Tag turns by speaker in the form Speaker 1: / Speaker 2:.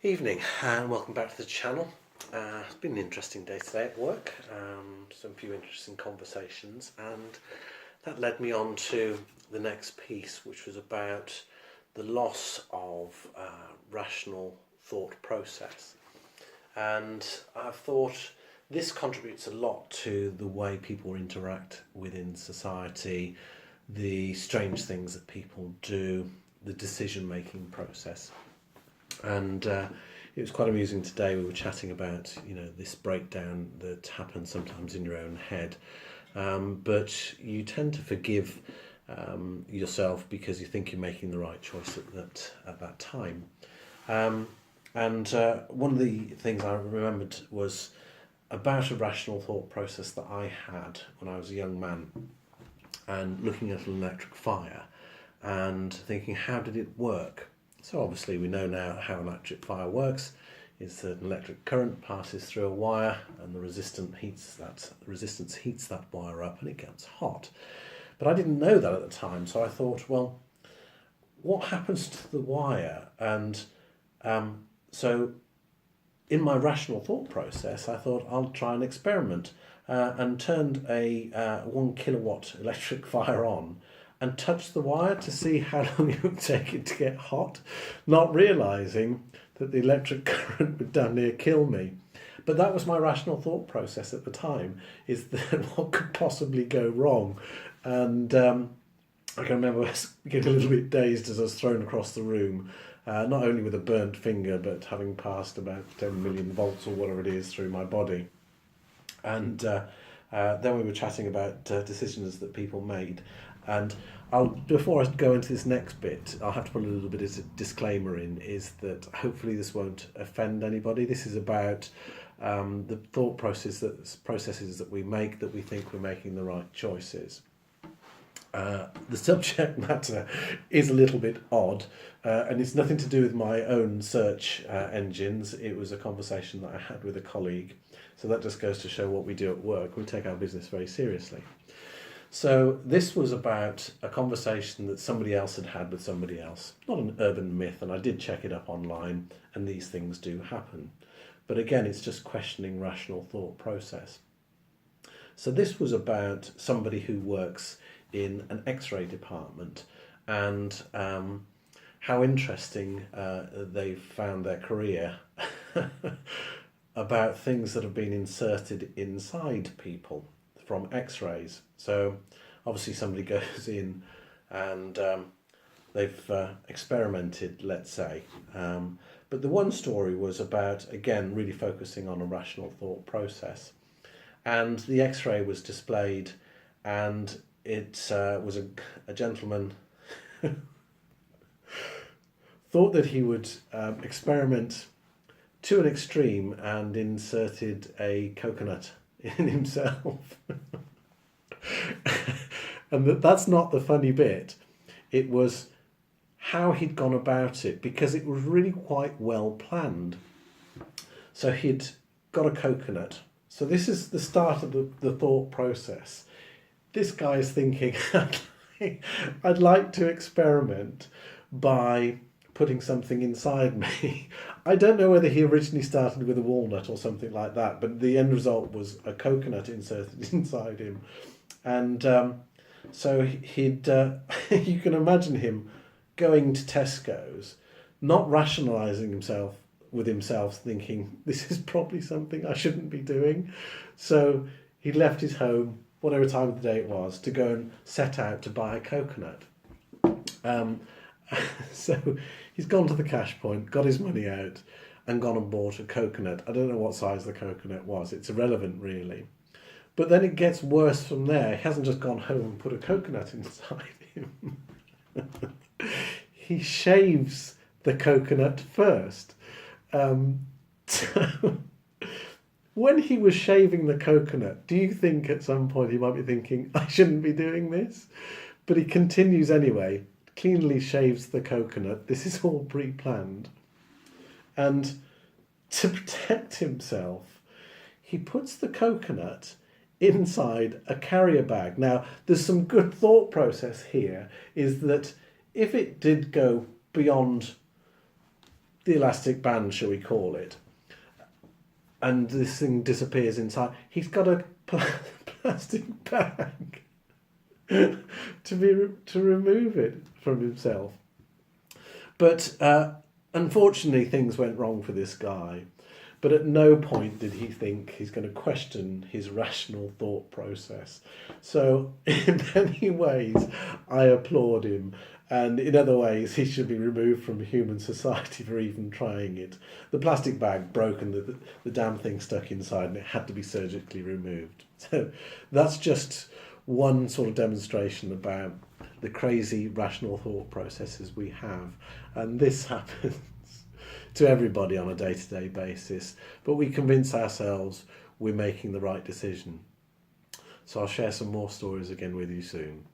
Speaker 1: Evening and welcome back to the channel. It's been an interesting day today at work, some few interesting conversations, and that led me on to the next piece, which was about the loss of rational thought process. And I've thought this contributes a lot to the way people interact within society, the strange things that people do, the decision-making process. And it was quite amusing today. We were chatting about, this breakdown that happens sometimes in your own head, but you tend to forgive yourself because you think you're making the right choice at that time. And one of the things I remembered was about a rational thought process that I had when I was a young man, and looking at an electric fire and thinking, how did it work? So obviously we know now how an electric fire works. Is that an electric current passes through a wire, and the resistance heats that wire up and it gets hot. But I didn't know that at the time, so I thought, well, what happens to the wire? And so in my rational thought process, I thought I'll try an experiment, and turned a 1 kilowatt electric fire on and touched the wire to see how long it would take it to get hot, not realising that the electric current would damn near kill me. But that was my rational thought process at the time, is that what could possibly go wrong? And I can remember getting a little bit dazed as I was thrown across the room, not only with a burnt finger, but having passed about 10 million volts or whatever it is through my body. And then we were chatting about decisions that people made. And before I go into this next bit, I'll have to put a little bit of a disclaimer in, is that hopefully this won't offend anybody. This is about the thought processes that we make, that we think we're making the right choices. The subject matter is a little bit odd, and it's nothing to do with my own search engines. It was a conversation that I had with a colleague. So that just goes to show what we do at work. We take our business very seriously. So this was about a conversation that somebody else had had with somebody else. Not an urban myth, and I did check it up online, and these things do happen. But again, it's just questioning rational thought process. So this was about somebody who works in an X-ray department, and how interesting they've found their career about things that have been inserted inside people from X-rays. So obviously somebody goes in and they've experimented, let's say. But the one story was about, again, really focusing on a rational thought process. And the X-ray was displayed, and it was a gentleman thought that he would experiment to an extreme and inserted a coconut in himself. And that's not the funny bit. It was how he'd gone about it, because it was really quite well planned. So he'd got a coconut. So this is the start of the thought process. This guy's thinking, I'd like to experiment by putting something inside me. I don't know whether he originally started with a walnut or something like that, but the end result was a coconut inserted inside him. And so he'd, you can imagine him going to Tesco's, not rationalising himself, thinking, this is probably something I shouldn't be doing. So he left his home, whatever time of the day it was, to go and set out to buy a coconut. So he's gone to the cash point, got his money out, and gone and bought a coconut. I don't know what size the coconut was. It's irrelevant, really. But then it gets worse from there. He hasn't just gone home and put a coconut inside him. He shaves the coconut first. So when he was shaving the coconut, do you think at some point he might be thinking, I shouldn't be doing this? But he continues anyway, cleanly shaves the coconut. This is all pre-planned. And to protect himself, he puts the coconut inside a carrier bag. Now, there's some good thought process here, is that if it did go beyond the elastic band, shall we call it, and this thing disappears inside. He's got a plastic bag to remove it from himself. But unfortunately, things went wrong for this guy. But at no point did he think he's going to question his rational thought process. So in many ways, I applaud him. And in other ways, he should be removed from human society for even trying it. The plastic bag broke and the damn thing stuck inside, and it had to be surgically removed. So that's just one sort of demonstration about the crazy rational thought processes we have. And this happens to everybody on a day-to-day basis, but we convince ourselves we're making the right decision. So I'll share some more stories again with you soon.